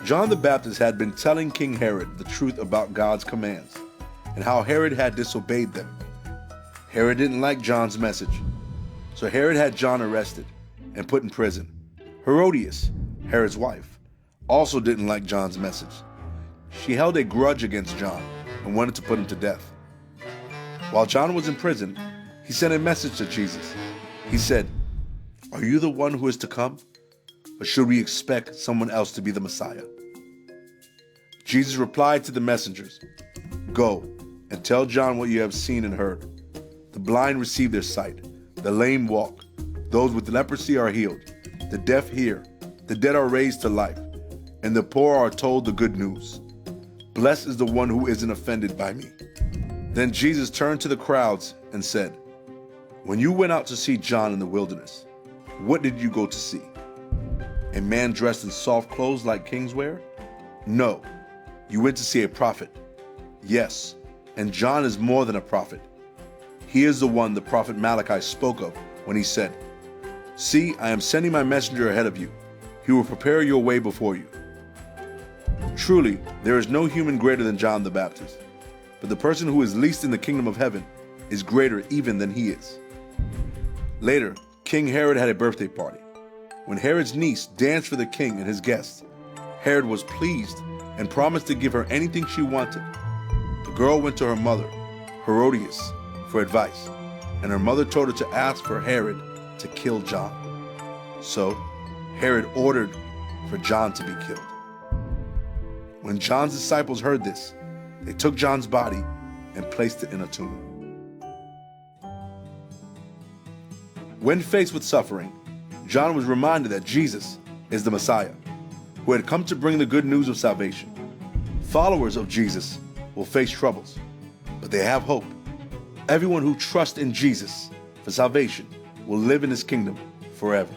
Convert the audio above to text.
John the Baptist had been telling King Herod the truth about God's commands and how Herod had disobeyed them. Herod didn't like John's message, so Herod had John arrested and put in prison. Herodias, Herod's wife, also didn't like John's message. She held a grudge against John and wanted to put him to death. While John was in prison, he sent a message to Jesus. He said, "Are you the one who is to come? Or should we expect someone else to be the Messiah?" Jesus replied to the messengers, "Go and tell John what you have seen and heard. The blind receive their sight, the lame walk, those with leprosy are healed, the deaf hear, the dead are raised to life, and the poor are told the good news. Blessed is the one who isn't offended by me." Then Jesus turned to the crowds and said, "When you went out to see John in the wilderness, what did you go to see? A man dressed in soft clothes like kings wear? No, you went to see a prophet. Yes, and John is more than a prophet. He is the one the prophet Malachi spoke of when he said, 'See, I am sending my messenger ahead of you. He will prepare your way before you.' Truly, there is no human greater than John the Baptist, but the person who is least in the kingdom of heaven is greater even than he is." Later, King Herod had a birthday party. When Herod's niece danced for the king and his guests, Herod was pleased and promised to give her anything she wanted. The girl went to her mother, Herodias, for advice, and her mother told her to ask for Herod to kill John. So Herod ordered for John to be killed. When John's disciples heard this, they took John's body and placed it in a tomb. When faced with suffering, John was reminded that Jesus is the Messiah, who had come to bring the good news of salvation. Followers of Jesus will face troubles, but they have hope. Everyone who trusts in Jesus for salvation will live in his kingdom forever.